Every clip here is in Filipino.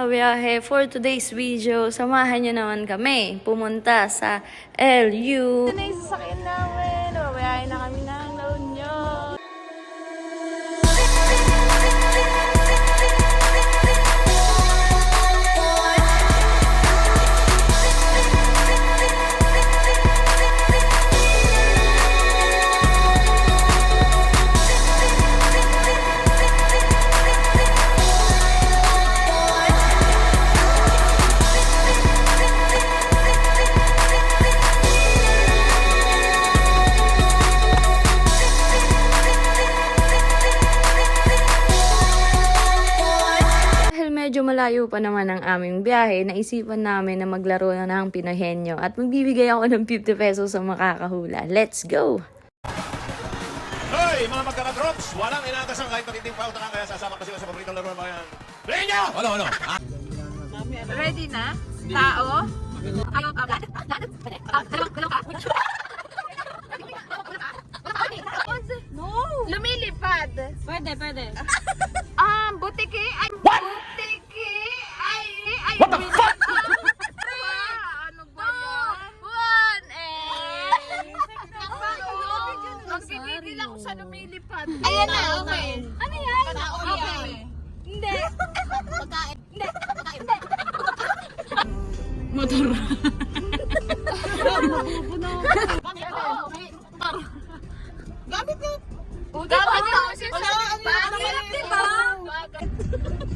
kabiyahe, for today's video, samahan nyo naman kami pumunta sa LU. Ito na yung sasakyan namin. Babayahin na kami ng La Union. Medyo malayo pa naman ang aming biyahe, naisipan namin na maglaro na ng Pinohenyo at magbibigay ako ng 50 pesos sa makakahula. Let's go! Hoy, mga magkaka-drops! Walang inatasang kahit matinding pauta ka, kaya sasama ko sila sa paboritong laro ng bayan. Play nyo! Ano? Ready na? Tao? No! Lumilipad. Pwede. Butiki. Ay, what? Butiki. Ay. What the fuck? Ano ba yan? Magpipigil ako sa lumilipad. Ayan na, okay. Ano yan? Okay. Hindi. Pagkain. Hindi. Motor. Gamit mo.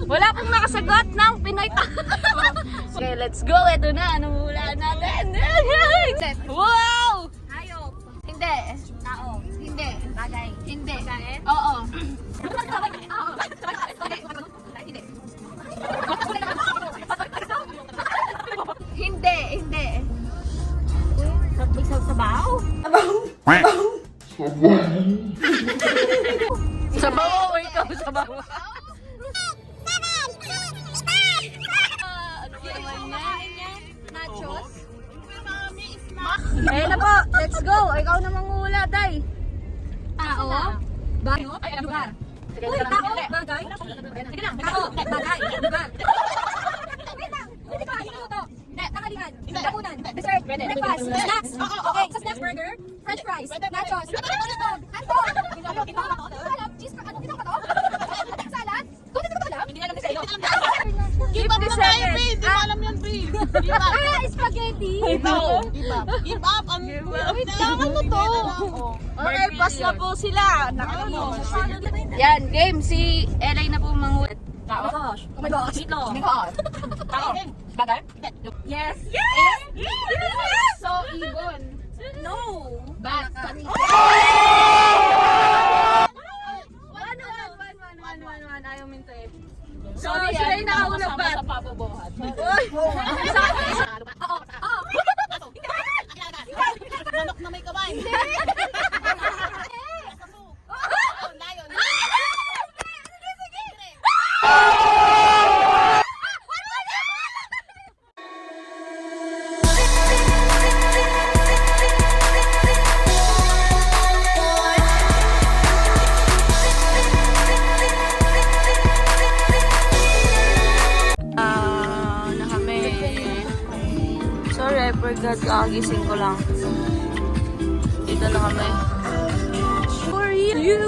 Wala pong nakasagot ng Pinoy. Okay, let's go. Ito na. Anong hula natin? Wow! Hayop. Hindi. Tao. Hindi. Bagay. Hindi. Pagkain? Oo. Hindi. Sabaw? Sabaw o ikaw sabaw? Nachos? Ayun na po. Let's go. Ikaw na manghula, Day. Tao? Bago? Ay, lugar. Uy, tao? Bagay? Sige lang. Tao? Bagay? Lugar? Hindi ba? Hinuto? Hindi. Tanghalian? Dapunan? Dessert? Breakfast? Snacks? Okay. Sa snacks, burger? French fries? Nachos? Hotdog? Salad? Cheese? Ano? Kita ko ba to? Salad? Kung hindi ko ba alam? Hindi alam ni sa'yo. Give up na tayo, babe. Hindi mo alam yan, babe. Spaghetti? Give up. Kailangan mo to. Okay, pass na po sila. Yan, game. Si Elay na po manghula. Oh my gosh. Ito. Tao? Bagay? Yes. So, ibon. No. Bat. One. Ayaw minto eh. Sorry, sila yung nakaunang bat. Sa pabubuhat. Manok na may kamay. Na kami. Sorry, I forgot. Kakagising ko lang. Dito na kami. For you!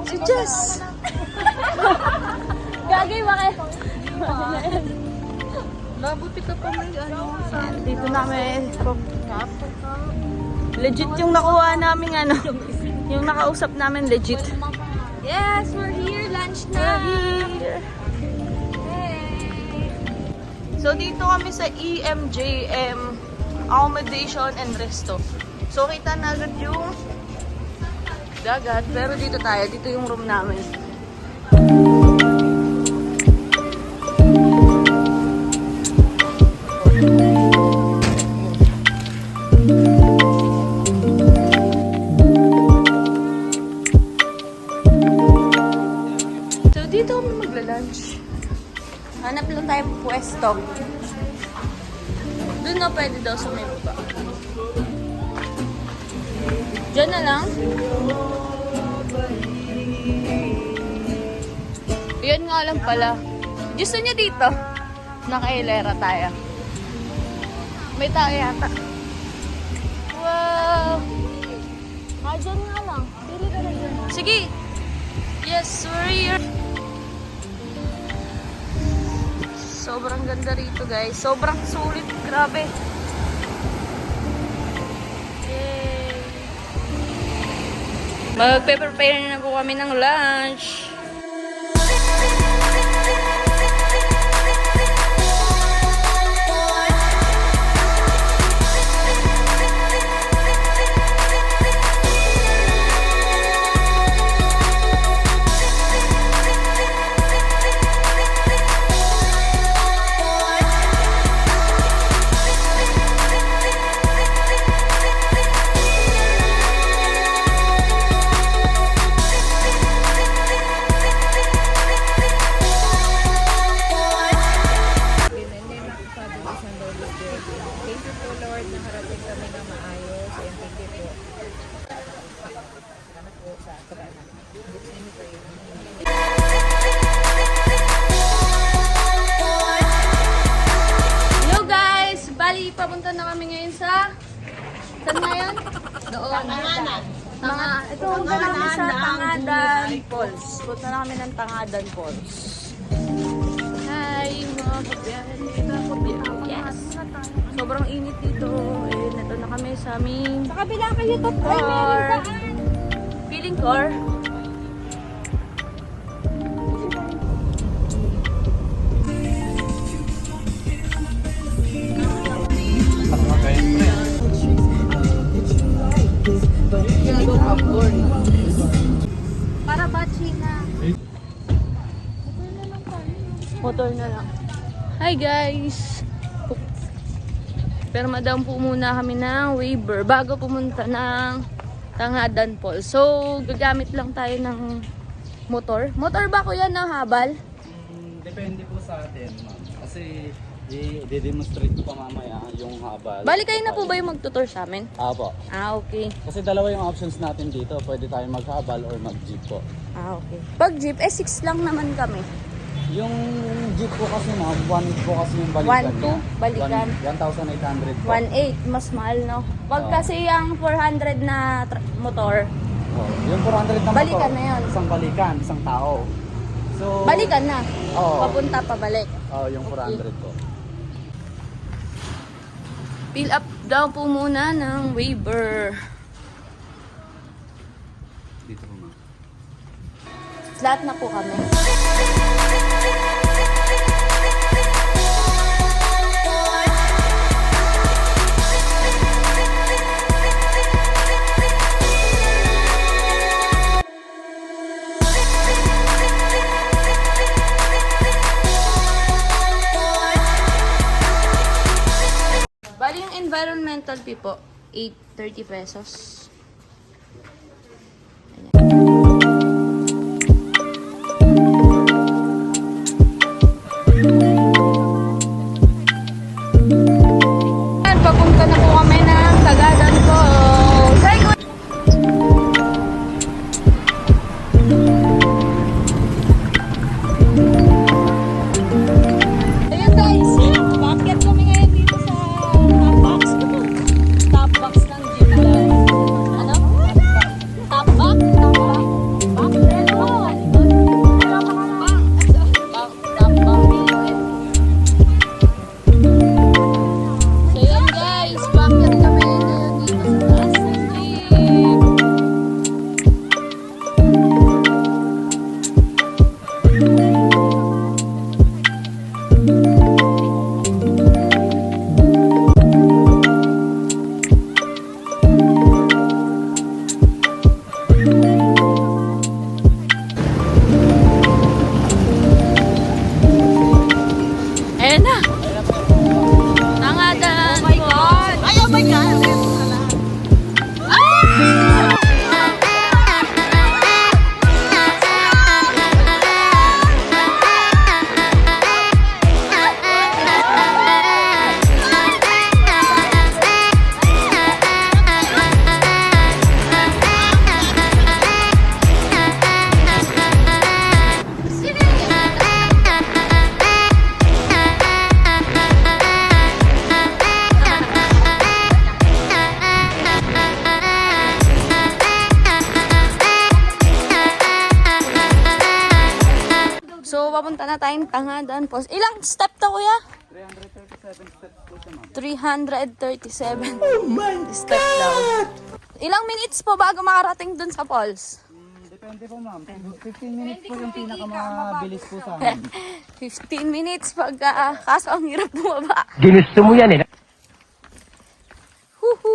Si Jess! Gagay, bakit? Mabuti ka pa may ano. Dito namin. Legit yung nakuha namin ano. Yung nakausap namin legit. Yes, we're here. Lunch na. So, dito kami sa EMJM Accommodation and Resto. So, kita na agad yung dagat. Pero dito tayo. Dito yung room namin. So, dito kami magla-lunch. Hanap lang tayo pwesto. Doon na pwede daw sa may baba. Diyan na lang. Yan nga lang pala. Gusto niya dito? Nakailera tayo. May tao yata. Wow! Dyan nga lang. Pili ka na dyan. Sige! Yes, we're here! Sobrang ganda rito, guys. Sobrang sulit. Grabe. Yay! Magpe-prepare na po kami ng lunch. Hello guys! Bali, papunta na kami ngayon sa... Saan nga yun? Doon. Ito ang kami sa Tangadan Falls. Punta na kami ng Tangadan Falls. Hi mga kabiyahan. Yes! Sobrang init dito. Ayun, ito na kami sa aming... Sa kabila kayo to, ay, meron daan. Feeling car. Para ba, China? Motor na lang. Hi guys! Pero madam po muna kami ng waiver bago pumunta ng Tangadan Falls. So, gagamit lang tayo ng motor. Motor ba kuya na habal? Depende po sa atin, ma'am. Kasi i-demonstrate ko pa mamaya yung habal. Bali kayo na po ba yung magtutor sa amin? Apo. Ah, okay. Kasi dalawa yung options natin dito. Pwede tayo maghabal or mag-jeep po. Ah, okay. Pag jeep, 6 lang naman kami. Yung jeep po kasi, ma'am, 1 po kasi yung balikan 1, 2, balikan. 1,800 po. 1.8, mas mahal no? Pag Oo. kasi yung 400 na motor, Oh, yung 400 na Balikan motor, na yun. Isang balikan, isang tao. So, balikan na. Oo. Papunta, pabalik. Oh, yung 400 po. Fill up daw po muna ng waiver. Dito po, ma'am. Flat na po kami. Bali yung environmental fee po, 830 pesos. Ayan, papunta na po kami ng Tangadan Falls. Hi, Ayan guys, bakit kami ngayon dito sa top box ng jeep guys. na tayong Tangadan Falls. Ilang step to, kuya? 337 steps po siya, ma'am. 337. Oh my step daw. Ilang minutes po bago makarating dun sa falls? Depende po, ma'am. 15 minutes po yung pinakamabilis po sa amin. 15 minutes pagka kaso ang hirap bumaba. Ginusto mo yan eh. Huhu.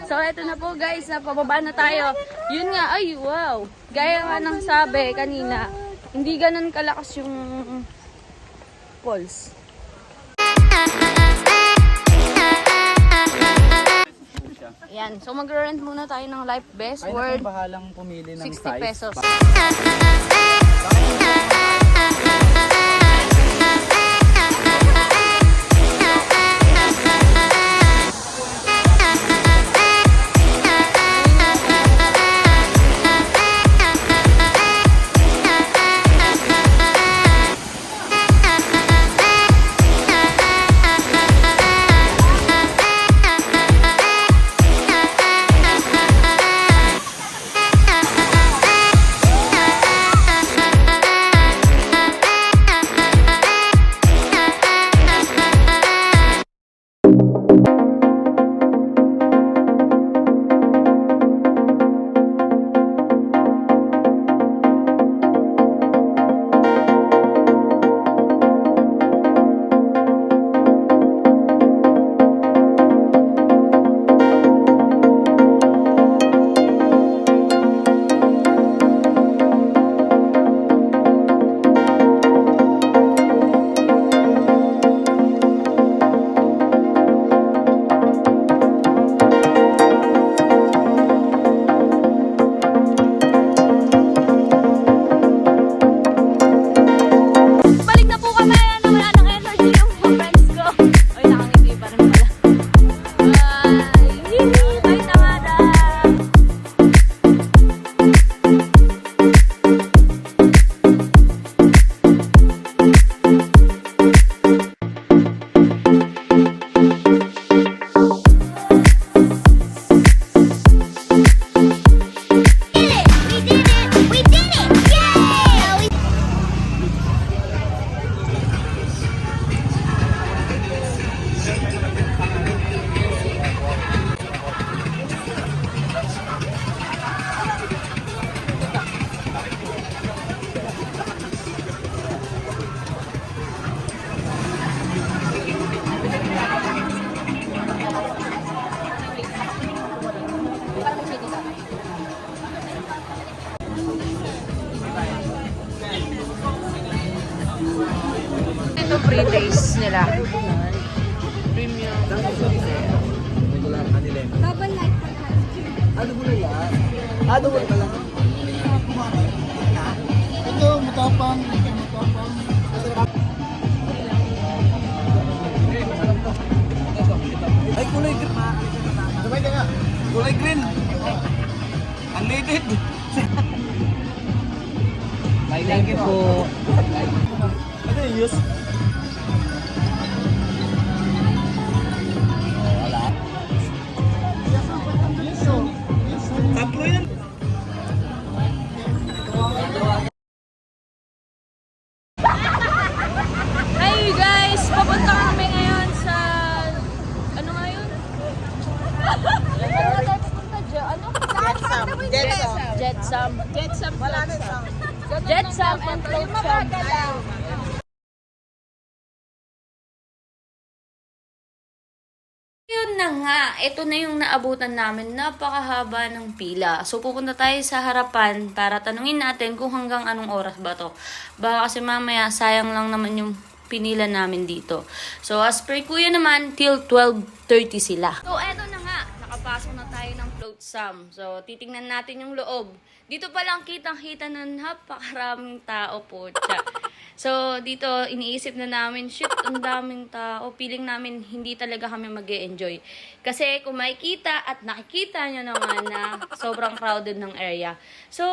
So, eto na po guys, napababa na tayo. Yun nga, ay wow. Gaya nga ng sabi kanina, hindi ganun kalakas yung falls. Ayan, so mag-rent muna tayo ng life vest Ay, worth naku, bahalang pumili ng 60 size. pesos. Balik na po kami na wala ng energy yung mga friends ko. Ay, nakangiti pa rin pala. Ay, Tangadan! Ito free taste nila. Premium. Double light. Ito, matapang. Ay, kulay green. Sabay ka nga. Kulay green. Unleaded. Thank you po. Ano yung use? Tatlo yan. Hey guys! Papunta kami ngayon sa... Ano nga yun? Ano? Jetsam. Wala na sa. Jetsam and Floatsam. Yun na nga, ito na yung naabutan namin. Napakahaba ng pila. So, pupunta tayo sa harapan para tanungin natin kung hanggang anong oras ba to. Baka kasi mamaya, sayang lang naman yung pinila namin dito. So, as per kuya naman, till 12:30 sila. So, eto na nga. nakapasok na tayo ng Flotsam. So, titingnan natin yung loob. Dito pa lang kitang-kita na napakaraming tao po. So, dito iniisip na namin, shit, ang daming tao. Feeling namin hindi talaga kami mag-e-enjoy. Kasi kung makikita at nakikita nyo naman na sobrang crowded ng area. So,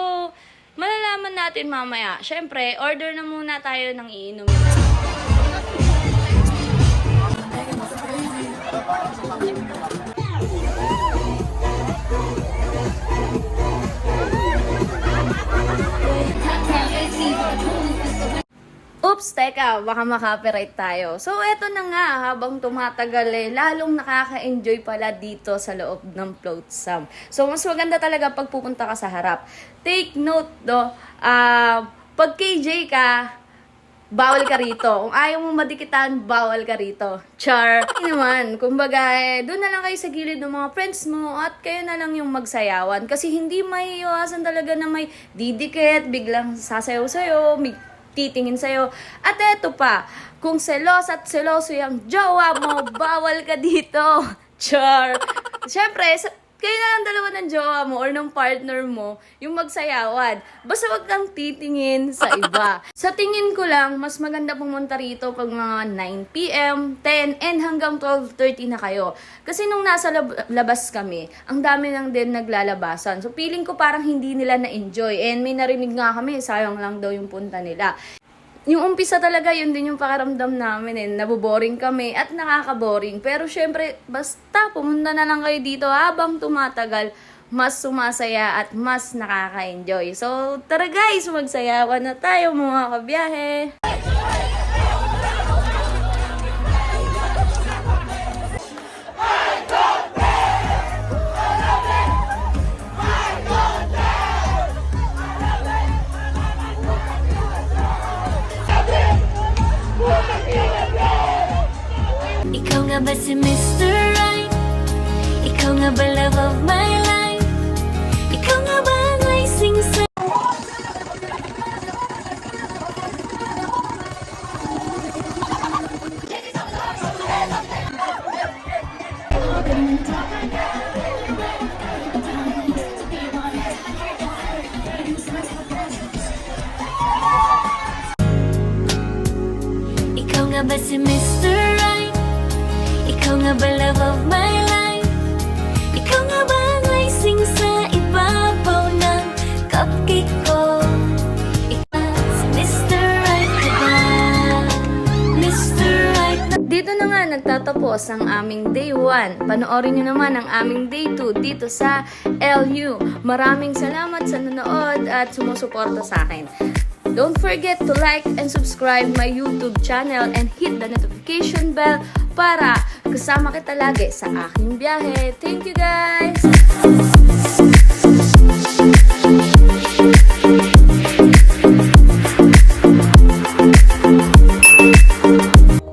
malalaman natin mamaya. Syempre, order na muna tayo ng iinumin. Oops, teka, baka makapiright tayo. So, eto na nga, habang tumatagal lalong nakaka-enjoy pala dito sa loob ng Flotsam. So, mas maganda talaga pag pupunta ka sa harap. Take note, pag KJ ka, bawal ka rito. Kung ayaw mo madikitan, bawal ka rito. Char. Naman, kumbaga, doon na lang kayo sa gilid ng mga friends mo at kayo na lang yung magsayawan. Kasi hindi may iwasan talaga na may didikit, biglang sasayaw sa'yo, titingin sa'yo. At eto pa, kung selos at seloso yung jowa mo, bawal ka dito. Char. Siyempre, kayo na lang dalawa ng jowa mo or ng partner mo yung magsayawan. Basta wag kang titingin sa iba. Sa tingin ko lang, mas maganda pumunta rito pag mga 9 p.m., 10, and hanggang 12:30 na kayo. Kasi nung nasa labas kami, ang dami lang din naglalabasan. So feeling ko parang hindi nila na-enjoy. And may narinig nga kami, sayang lang daw yung punta nila. Yung umpisa talaga, yun din yung pakaramdam namin naboboring kami at nakakaboring. Pero syempre, basta pumunta na lang kayo dito habang tumatagal, mas sumasaya at mas nakaka-enjoy. So, tara guys, magsayawan na tayo mga kabiyahe! Ikaw nga ba si Mr. Right? Ikaw nga ba love of my life? Ikaw nga ba ang icing sa... Ikaw nga ba si Mr. Right? Ikaw nga ba love of my life? Ikaw nga ba ang icing sa ibabaw ng cupcake ko? Ikaw si Mr. Right ka ba? Mr. Right na... Dito na nga nagtatapos ang aming day 1. Panoorin nyo naman ang aming day 2 dito sa LU. Maraming salamat sa nanood at sumusuporta sa akin. Don't forget to like and subscribe my YouTube channel and hit the notification bell para kasama kita lagi sa aking biyahe. Thank you guys!